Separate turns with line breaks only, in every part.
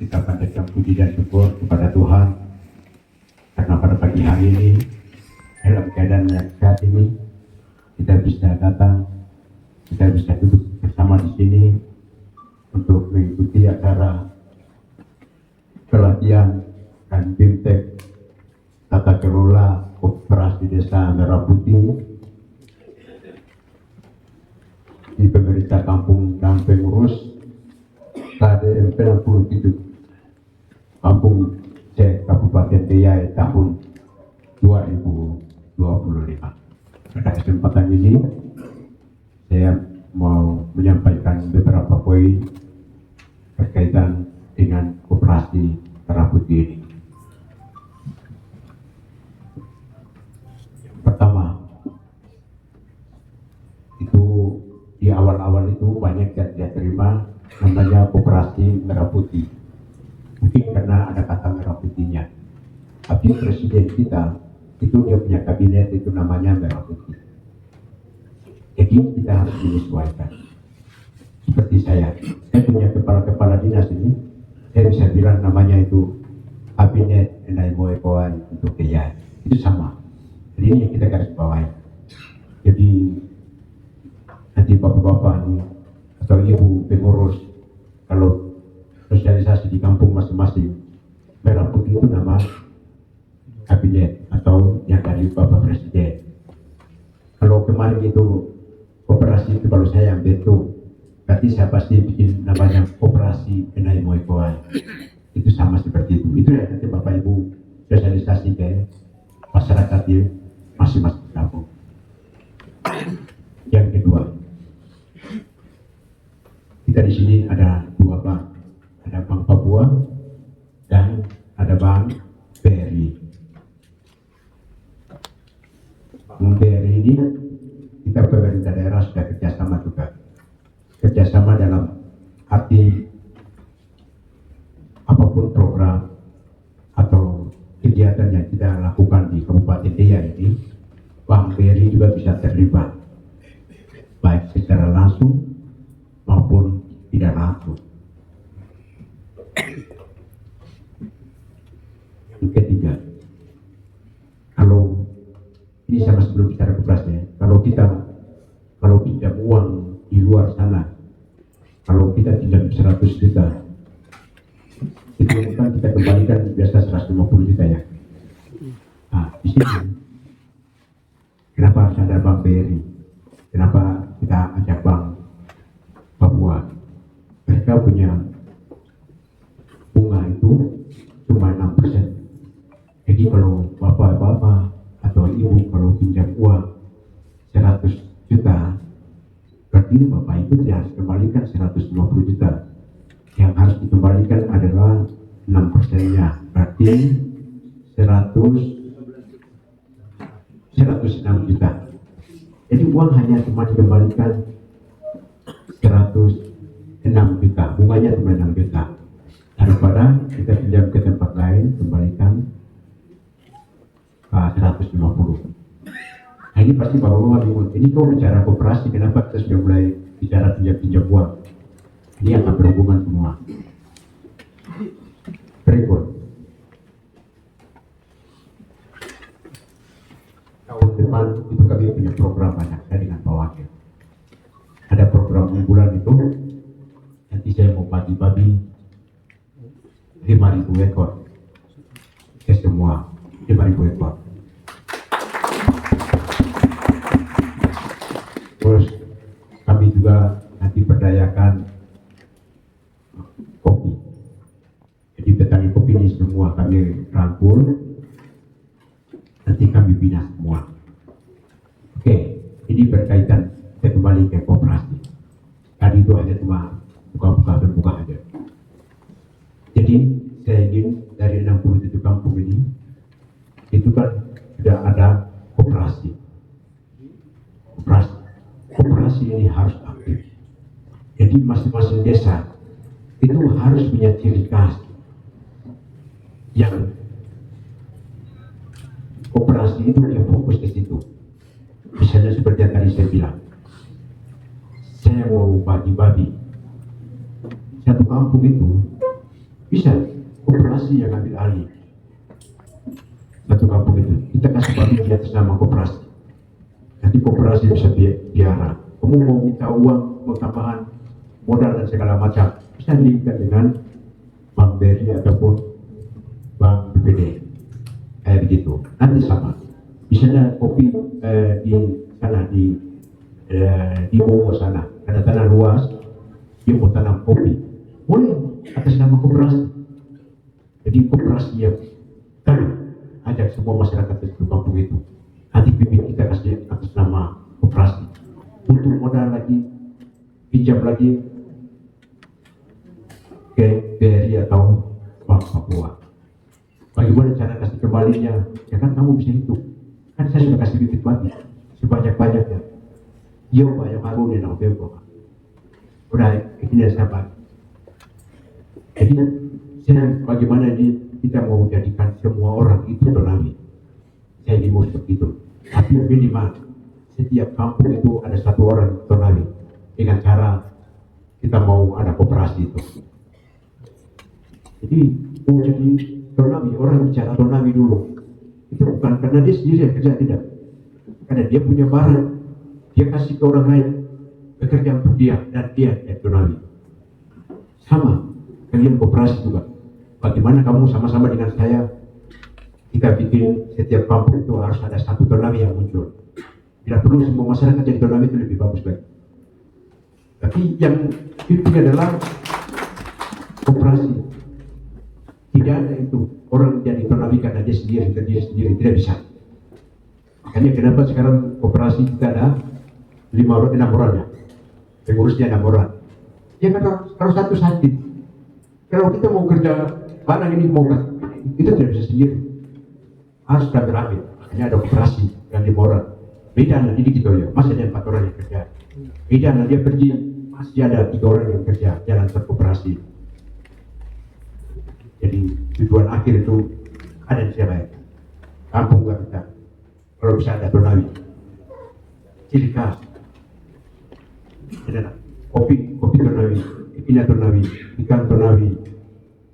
kita panjatkan puji dan syukur kepada Tuhan karena pada pagi hari ini dalam keadaan yang sehat ini kita bisa datang, kita bisa duduk bersama di sini untuk mengikuti acara pelatihan dan BIMTEK Tata Kelola Koperasi Desa Merah Putih di pemerintah kampung dan pengurus KDMP 67 Kampung C Kabupaten Deyai tahun 2025. Pada kesempatan ini saya mau menyampaikan beberapa poin berkaitan dengan koperasi Merah Putih ini. Pertama, itu di awal-awal itu banyak yang tidak terima namanya koperasi Merah Putih. Mungkin karena ada kata Merah Putihnya. Tapi presiden kita itu dia punya kabinet itu namanya Merah Putih. Jadi kita harus menyesuaikan. Seperti saya punya kepala dinas ini, saya bisa bilang namanya itu kabinet Endai Moekoan untuk Deyai. Itu sama. Jadi ini yang kita garis bawahi. Jadi nanti bapak-bapak ini atau ibu pengurus kalau sosialisasi di kampung masing-masing, Merah Putih itu nama kabinet atau yang dari Bapak Presiden. Kalau kemarin itu koperasi itu kalau saya yang bentuk, berarti saya pasti bikin namanya koperasi Endai Moekoan. Itu sama seperti itu. Itu ya nanti Bapak Ibu sosialisasi ke masyarakat di masing-masing kampung. Yang kedua, kita di sini ada dua bank, ada Bank Papua dan ada Bank BRI. Bank BRI ini kita pemerintah daerah sudah kerjasama juga, kerjasama dalam arti apapun program atau kegiatan yang kita lakukan di Kabupaten Deyai ini, Bank BRI juga bisa terlibat baik secara langsung maupun tidak langsung. Yang ketiga, kalau ini sama sebelum bicara koperasi, kalau pinjam uang di luar sana, kalau kita pinjam 100 juta, itu kan kita kembalikan biasa 150 juta ya. Nah, di sini kenapa harus ada Bank BRI? Kenapa kita ajak Bank Papua? Mereka punya bunga itu cuma 6%. Jadi kalau bapak-bapak atau ibu kalau pinjam uang 100 juta, berarti bapak itu dia harus kembalikan 150 juta. Yang harus dikembalikan adalah 6%-nya, berarti 106 juta. Jadi uang hanya cuma dikembalikan 106 juta, bunganya cuma 6 juta. Daripada kita pinjam ke tempat lain, kembalikan 150. Nah ini pasti bapak-bapak bingung, ini kok bicara koperasi, kenapa kita sudah mulai bicara pinjam uang? Ini akan berhubungan semua. Berikut. Tahun depan itu kami punya program banyak, saya dengan Pak Wakil. Ada program unggulan itu, nanti saya mau bagi-bagi 5.000 ekor ke semua, 5.000 ekor. Terus kami juga nanti berdayakan kopi. Jadi petani kopi ini semua kami rangkul, nanti kami bina semua. Oke, ini berkaitan, saya kembali ke koperasi. Tadi itu hanya cuma buka aja. Jadi saya ingin dari 67 kampung ini, itu kan sudah ada koperasi. Koperasi ini harus aktif. Jadi masing-masing desa itu harus punya ciri khas yang koperasi itu yang fokus ke situ. Misalnya seperti yang tadi saya bilang, saya mau bagi-bagi satu kampung itu bisa koperasi yang ambil alih satu kampung itu. Kita kasih babi di atas nama koperasi. Nanti koperasi bisa biara. Kamu mau minta uang, mau tambahan modal dan segala macam, bisa diingat dengan Bank BRI ataupun Bank BPD. Kayak begitu. Nanti sama. Misalnya kopi di sana di Bowo sana, ada tanah luas, dia mau tanam kopi, boleh atas nama koperasi. Jadi koperasi yang tanam, ajak semua masyarakat di kampung itu. Nanti bibit kita kasih atas nama koperasi. Butuh modal lagi, pinjam lagi ke BRI atau Bank Papua. Bagaimana cara kasih kembalinya? Ya kan kamu bisa hitung. Kan saya sudah kasih bibit babi sebanyak-banyaknya. Iya Pak, yang baru nih nak bebo. Udah, ini saya bagi. Jadi, bagaimana kita mau jadikan semua orang itu Tonawi? Saya ingin mau seperti itu. Tapi minimal setiap kampung itu ada satu orang Tonawi. Dengan cara kita mau ada koperasi itu. Jadi, mau jadi Tonawi, orang bicara Tonawi dulu. Itu bukan karena dia sendiri yang kerja, tidak. Karena dia punya barang, dia kasih ke orang lain, bekerja untuk dia, dan dia Tonawi. Sama, kalian koperasi juga. Bagaimana kamu sama-sama dengan saya, kita bikin setiap kampung itu harus ada satu Tonawi yang muncul. Tidak perlu semua masyarakat jadi Tonawi itu lebih bagus lagi. Tapi yang penting adalah koperasi. Tidak ada itu orang jadi Tonawi karena dia sendiri, tidak bisa. Makanya kenapa sekarang koperasi kita ada 6 orang ya, pengurusnya 6 orang. Ya kan kalau satu sakit, kalau kita mau kerja barang ini mau itu tidak bisa sendiri, harus berambil. Makanya ada koperasi yang 5 orang. Beda nanti gitu ya, masih ada 4 orang yang kerja. Beda nanti dia pergi, masih ada 3 orang yang kerja, jalan terkoperasi. Jadi tujuan akhir itu ada di siapa ya? Kampung gak kita. Kalau bisa ada Tonawi. Ciri khas. Ada kopi Tonawi, ikan Tonawi, ikan Tonawi.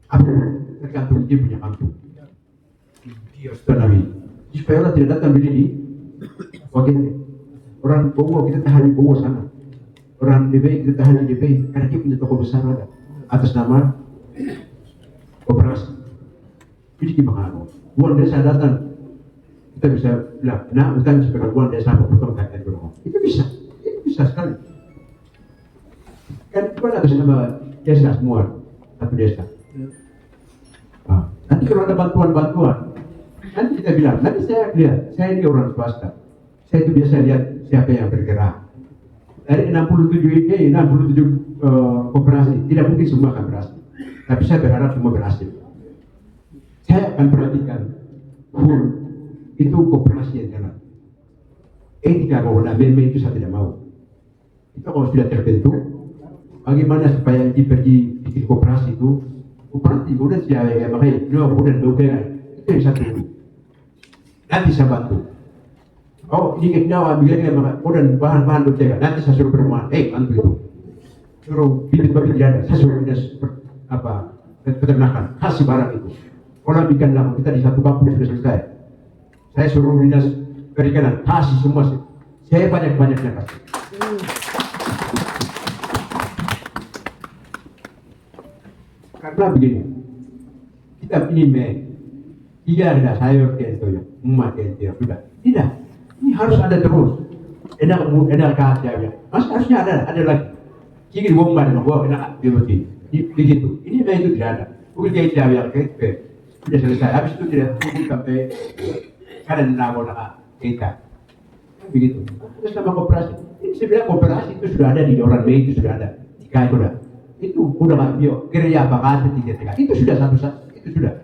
Apa? Tergantung dia punya kampung. Dia Tonawi. Supaya orang tidak datang beli di wakilnya. Orang Bowo kita tahan di Bowo sana. Orang DPI kita tahan di DPI karena dia punya toko besar ada atas nama koperasi. Jadi gimana? Uang desa datang, kita bisa bilang, nah bukan sebagai uang desa potong kakek dulu. Itu bisa sekali. Kan itu kan atas nama desa semua, satu desa. Nah, nanti kalau ada bantuan, nanti kita bilang, nanti saya lihat, saya ini orang swasta, saya itu biasa lihat siapa yang bergerak. Dari 67 koperasi, tidak mungkin semua akan berhasil. Tapi saya berharap semua berhasil. Saya akan perhatikan full itu koperasi yang jalan. Etika bahwa BME itu saya tidak mau. Itu kalau sudah terbentuk, bagaimana supaya pergi bikin koperasi itu, koperasi kemudian siapa yang pakai, kemudian dokengan, itu yang satu. Nanti saya bantu. Oh, ini kita ambilnya kemudian bahan-bahan dokengan, nanti saya suruh perumahan, bantu itu. Suruh bibit-bibit tidak ada, saya suruh peternakan, kasih barang itu. Kalau bikin lampu kita di satu kampung sudah selesai. Saya suruh dinas perikanan, kasih semua. Saya banyak-banyaknya kasih. Karena begini, kita ini tidak ada sayur itu, umat itu sudah. Tidak, ini harus ada terus. Enak kaya. Mas harusnya ada lagi. Kiri wong mana, gua enak begitu. Ini itu tidak ada. Mungkin kayak jauh yang kayak sudah selesai. Habis itu tidak tunggu sampai kalian nak kita. Begitu. Terus sama koperasi. Ini sebenarnya koperasi itu sudah ada di orang lain, itu sudah ada. Jika itu udah. Itu udah nggak bio. Gereja apa kata 3 itu sudah satu itu sudah.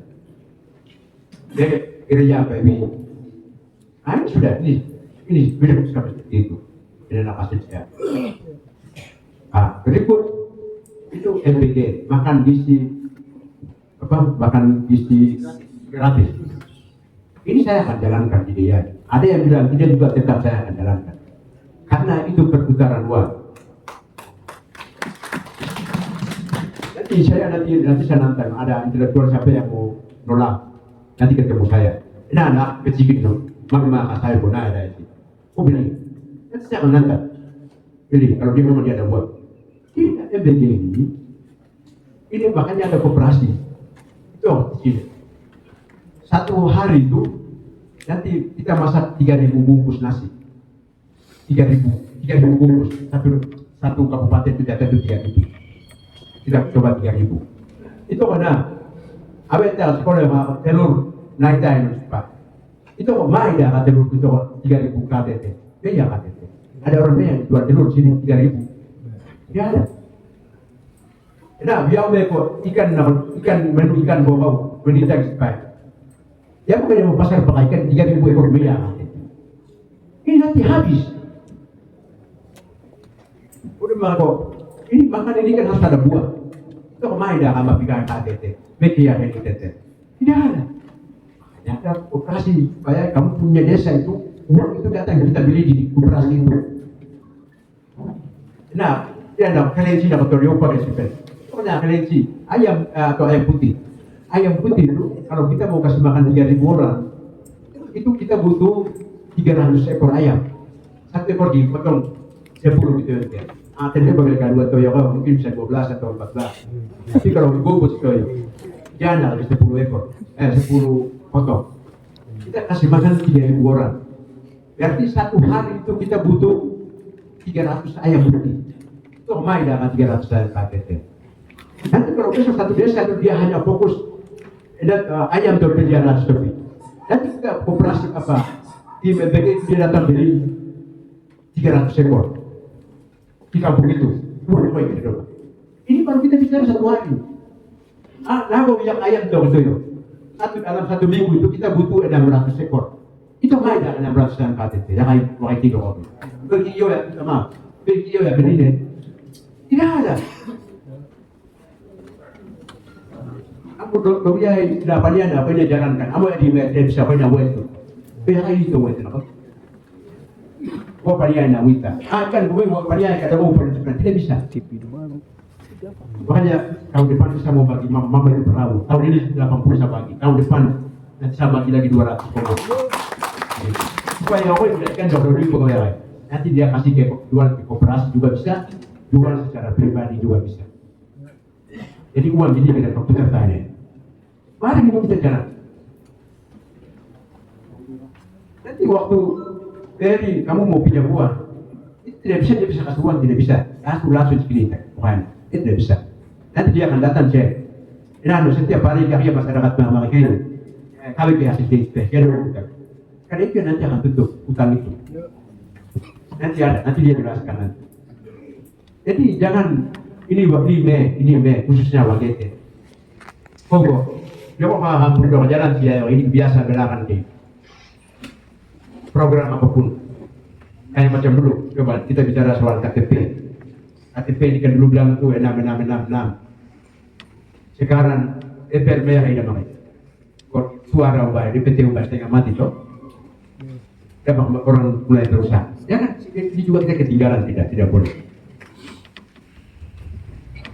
Gereja apa ini? Ini sudah ini sudah seperti itu. Ini nama saya. Berikut itu MPG, makan gizi gratis. Ini saya akan jalankan di dia. Ada yang bilang tidak juga, tetap saya akan jalankan. Karena itu perputaran uang. Jadi Ini saya nanti saya nantang ada intelektual siapa yang mau nolak, nanti ketemu saya. Ini anak kecil gitu, mama saya pun ada itu. Oh beli, nanti saya akan nantang. Beli kalau dia memang dia ada buat. Ini MBG ini makanya ada koperasi. Itu kecil. Satu hari itu nanti kita masak 3.000 bungkus nasi. 3.000 bungkus. Satu kabupaten itu jatuh 3.000. Kita coba 3.000. Itu mana? Abang tahu sekolah telur naik time Pak. Itu main dah telur itu 3.000 KTT. Dia KTT. Ada orang yang jual telur sini 3.000. Dia ada. Nah, biar mereka ikan menu ikan bau menita Pak. Ya bukan mau pasar pakai ikan 3.000 ekor biaya. Ini nanti habis. Udah makan ini makan ini kan harus ada buah. Itu kemana dah sama pikiran KTT. Media ini KTT. Tidak ada. Makanya ada operasi supaya kamu punya desa itu uang itu datang kita beli di operasi itu. Nah, dia ada kelinci dapat terlihat pada sipil. Pokoknya kelinci ayam atau ayam putih. Ayam putih itu kalau kita mau kasih makan 3.000 orang itu kita butuh 300 ekor ayam. Satu ekor dipotong 10 gitu ya. Tadi bagi kedua toyo mungkin bisa 12 atau 14. Tapi kalau dibungkus toyo jangan lebih 10 ekor, 10 potong. Kita kasih makan 3.000 orang. Berarti satu hari itu kita butuh 300 ayam putih. Itu main dengan 300 ayam KTT. Nanti kalau besok satu desa itu dia hanya fokus ayam terpilih lebih. Nanti kita koperasi apa? Di MBG dia datang beli 300 ekor di kampung itu. Ini baru kita bicara satu hari. Nah, kalau yang ayam itu dalam satu minggu itu kita butuh 600 ekor. Itu main dengan 600 ayam KTT. Yang lain pakai 3 orang. Begitu ya, maaf. Begitu ya begini. Tidak ada. Aku dia dapatnya ada apa dia jalankan. Kamu yang di siapa yang buat itu? Biar itu buat itu. Kau paniai nak wita. Kan gue mau paniai kata gue pernah tidak bisa. Makanya tahun depan saya mau bagi mama itu perahu. Tahun ini 80 saya bagi. Tahun depan nanti saya bagi lagi 200 pokok. Supaya gue kan 20.000 pokoknya. Nanti dia kasih jual ke koperasi juga bisa, jual secara pribadi juga bisa. Jadi uang ini ada komputer tanya. Mari kita jalan. Nanti waktu dari kamu mau pinjam uang, itu tidak bisa dia bisa kasih uang, tidak bisa. Aku langsung segini, bukan, itu tidak bisa. Nanti dia akan datang cek. Nah, setiap hari dia masyarakat mereka ini, kami pihak sistem, karena itu nanti akan tutup utang itu. Nanti ada, nanti dia jelaskan nanti. Jadi jangan ini khususnya WGT. Pokok, jangan paham berdoa jalan dia ini biasa gerakan di program apapun. Kayak macam dulu, coba kita bicara soal KTP. KTP ini kan dulu bilang itu 6666. Sekarang DPR merah ini namanya. Suara ubah, DPT ubah setengah mati toh. Dan orang mulai berusaha. Jangan, ini juga kita ketinggalan tidak boleh.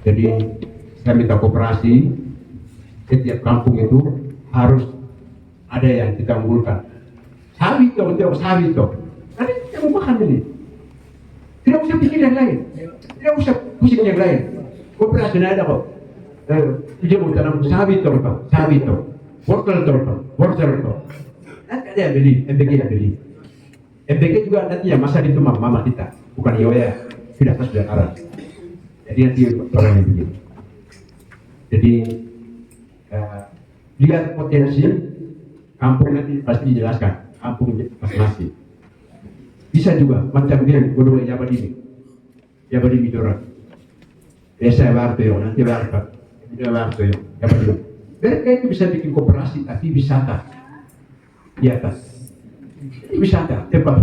Jadi saya minta kooperasi, setiap kampung itu harus ada yang kita unggulkan. Sawit toh. Karena kita mau makan ini. Tidak usah pikir yang lain. Tidak usah pusing yang lain. Kooperasi ada kok. Dia mau tanam sawit toh. Wortel toh. Nanti ada yang beli, MBG yang beli. MBG juga nanti yang masa itu mama kita, bukan Yoya. Tidak sudah arah. Jadi nanti orang yang begini. Jadi lihat potensi kampung nanti pasti dijelaskan kampung masing-masing. Bisa juga macam dia bodoh Jawa di Midora. Desa Wartoyo nanti Wartoyo. Mereka itu bisa bikin koperasi tapi wisata di atas. Ini wisata tempat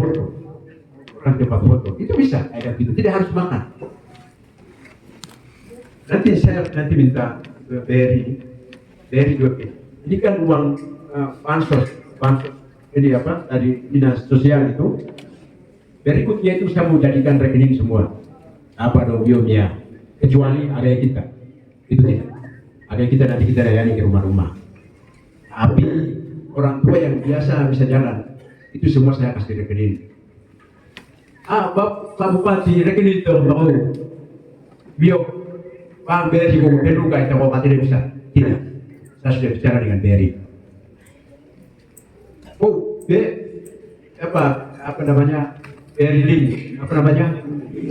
foto itu bisa kayak gitu. Tidak harus makan. Nanti saya minta BRI juga. Ini kan uang bansos ini apa dari dinas sosial itu. Berikutnya itu saya mau jadikan rekening semua. Apa dong biomnya kecuali area kita. Itu tidak. Ada yang nanti kita layani ke rumah-rumah. Tapi orang tua yang biasa bisa jalan, itu semua saya kasih rekening. Pak Bupati rekening itu, mau bio, Pak BRI mau perlu kah kita Bupati tidak bisa? Tidak. Saya sudah bicara dengan BRI. Oh, apa namanya? BRI Link, apa namanya?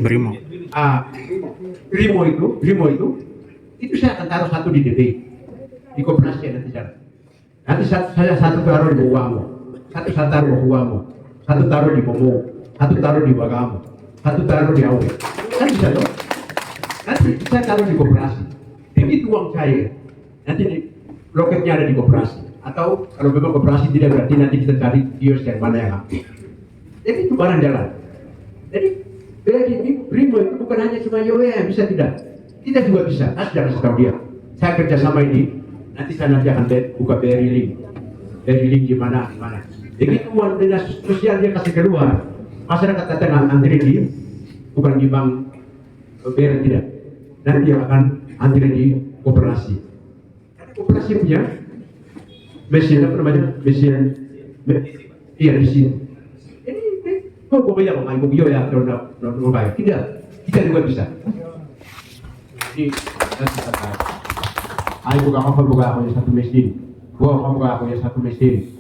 Brimo.
Brimo itu saya akan taruh satu di DP, di koperasi nanti jalan. Nanti saya satu taruh di uangmu, satu saya taruh di uangmu, satu taruh di Momo, satu taruh di Bagamu, satu taruh di Awe. Kan bisa dong? Nanti saya taruh di koperasi. Begitu uang cair, nanti loketnya ada di koperasi. Atau kalau memang koperasi tidak berarti nanti kita cari kios yang mana yang aktif. Jadi itu barang jalan. Jadi Brimo itu bukan hanya cuma yang bisa tidak. Kita juga bisa. Saya sudah kasih tahu dia. Saya kerjasama ini. Nanti saya akan buka BRI Link. BRI Link di mana? Begitu uang dinas sosial dia kasih keluar. Masyarakat datang antri di, bukan di bank BRI tidak. Nanti yang akan antri di koperasi. Koperasi punya mesin apa namanya? Iya di sini. Kok bayar main mobil ya kalau nggak bayar? Tidak, kita juga bisa. Jadi nanti kata, ayo buka aku ya satu mesin, gua buka aku ya satu mesin,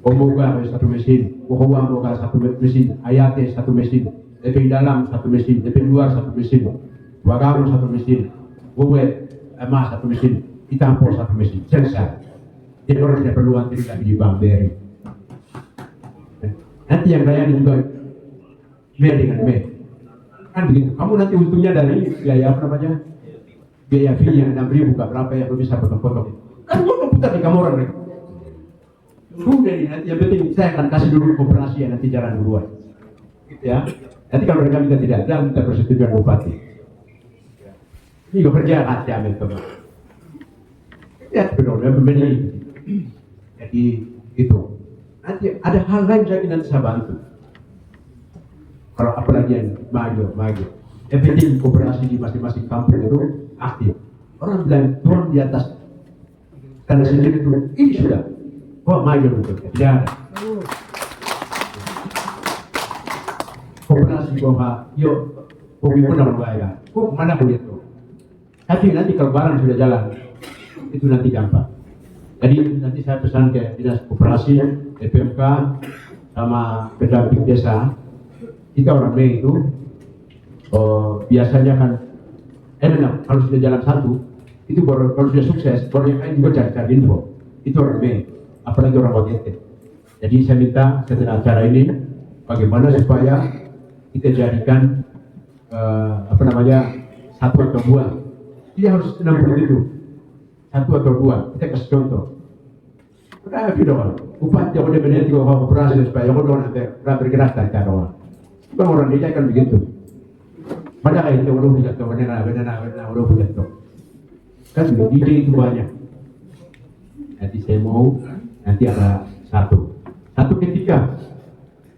om buka aku ya satu mesin, gua buka satu mesin, ayatnya satu mesin, DP dalam satu mesin, DP luar satu mesin, kamu satu mesin, gua emas satu mesin, kita ampor satu mesin, selesai. Jadi orang tidak perlu antri lagi di bank BRI. Nanti yang layani juga biaya dengan B. Kan begitu. Kamu nanti untungnya dari biaya apa namanya? Biaya fee yang 6.000 berapa yang lu bisa potong-potong. Kan gua komputer di kamu orang mereka. Sudah nih nanti yang penting saya akan kasih dulu koperasi yang nanti jalan duluan. Gitu ya. Nanti kalau mereka minta tidak ada, minta persetujuan bupati. Ini gue kerja hati ambil coba. Ya benar, pembeli. Jadi itu. Nanti ada hal lain lagi nanti saya bantu. Kalau apalagi yang maju. Yang penting koperasi di masing-masing kampung itu aktif. Orang bilang turun di atas karena sendiri itu ini sudah. Kok maju betul? Tidak ada. Koperasi yuk, kopi pun dalam bahaya. Kok mana boleh itu? Tapi nanti kalau barang sudah jalan, itu nanti gampang. Jadi nanti saya pesan ke dinas koperasi, PMK, sama pendamping desa. Kita orang Mei itu biasanya kan kalau sudah jalan satu, itu baru kalau sudah sukses, baru yang lain juga cari info. Itu orang Mei, apalagi orang Wagete. Jadi saya minta setelah acara ini, bagaimana supaya kita jadikan satu atau dua. Dia harus 60 itu. Satu atau dua, kita kasih contoh. Udah dong, upah yang udah benar tiga orang operasi supaya yang udah nanti bergerak dari cara bukan orang desa kan begitu. Mana kayak itu udah punya tuh, benar udah punya tuh. Kan ide itu banyak. Nanti saya mau nanti ada satu ketika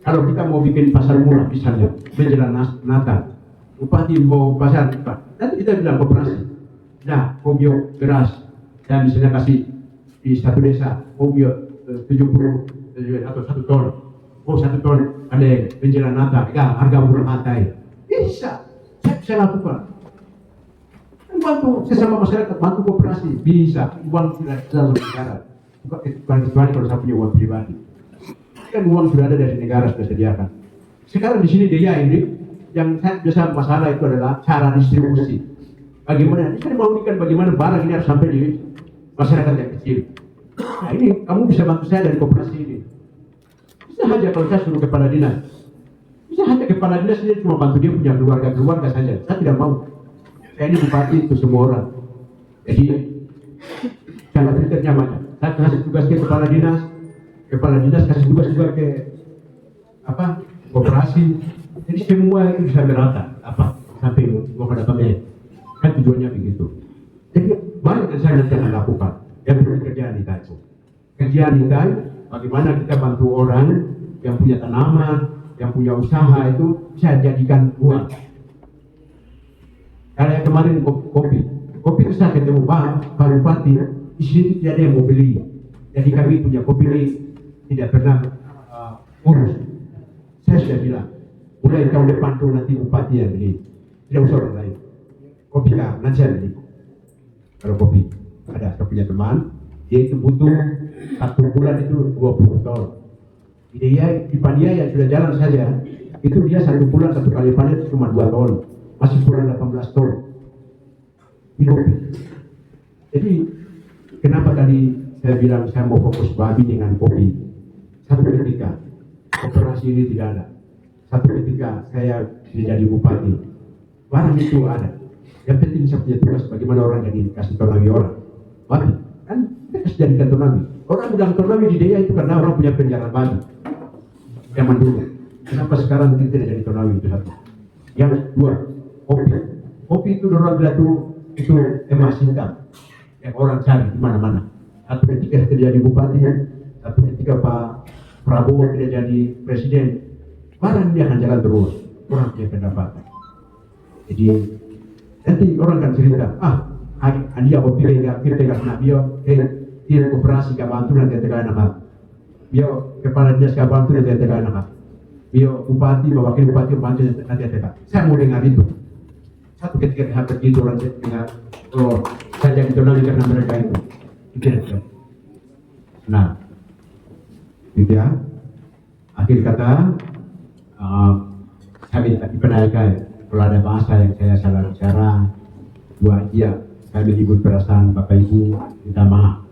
kalau kita mau bikin pasar murah misalnya menjelang Natal, upati mau pasar nanti kita bilang koperasi. Nah, komio beras dan misalnya kasih di satu desa komio 70 atau 1 ton. Oh 1 ton ada menjelang Natal, harga murah matai. Bisa, saya bisa lakukan. Bantu sesama masyarakat, bantu koperasi, bisa. Uang tidak dalam negara. Bukan kecuali kalau saya punya uang pribadi. Kan uang sudah ada dari negara sudah sediakan. Sekarang di sini dia ini yang saya biasa masalah itu adalah cara distribusi. Bagaimana? Saya mau ikan bagaimana barang ini harus sampai di masyarakat yang kecil. Nah ini kamu bisa bantu saya dari koperasi ini. Bisa saja kalau saya suruh kepala dinas. Bisa saja kepala dinas ini cuma bantu dia punya keluarga saja. Saya tidak mau. Saya ini bupati itu semua orang. Jadi cara filternya banyak. Saya kasih tugas ke kepala dinas kasih tugas juga ke koperasi. Jadi semua itu bisa merata sampai mau pada pemilik. Kan tujuannya begitu. Jadi banyak yang saya nanti akan lakukan. Yang perlu kerjaan kita itu. Kerjaan kita, bagaimana kita bantu orang yang punya tanaman, yang punya usaha itu bisa jadikan uang. Kayak kemarin kopi Kopi itu saya ketemu Pak Bupati, di sini tidak ada yang mau beli. Jadi kami punya kopi ini tidak pernah urus. Saya sudah bilang, mulai tahun depan tuh nanti Bupati yang beli, tidak usah orang lain. Kopi kan, nanti saya beli. Kalau kopi, ada saya punya teman, dia itu butuh 1 bulan itu 20 ton. Dia di Pania yang sudah jalan saja, itu dia 1 bulan 1 kali panen cuma 2 ton, masih kurang 18 ton. Ini kopi. Jadi kenapa tadi saya bilang saya mau fokus babi dengan kopi? Satu ketika operasi ini tidak ada, satu ketika saya jadi bupati, barang itu ada. Yang penting saya punya tugas bagaimana orang jadi kasih tonawi orang. Babi kan kita kasih jadikan tonawi. Orang bilang tonawi di dia itu karena orang punya penjara babi zaman dulu. Kenapa sekarang kita tidak jadi tonawi? Itu satu. Yang kedua, kopi. Kopi itu orang bilang itu emas hitam yang orang cari di mana-mana. Satu ketika terjadi bupati, satu ketika Pak Prabowo tidak jadi presiden, barang dia akan jalan terus. Orang punya pendapatan. Jadi nanti orang akan cerita, dia kopi kita nak dia, dia operasi ke bantu nanti tekan anak. Dia kepala dinas ke bantu nanti tekan anak. Dia bupati, wakil bupati bantu nanti tekan. Saya mau dengar itu. Satu ketika saya begitu orang dengar, saya jadi tonawi karena mereka itu. Itu. Nah, itu ya. Akhir kata, saya minta dipenaikan. Kalau ada bahasa yang saya salah bicara, buat dia, saya menyebut perasaan Bapak Ibu, minta maaf.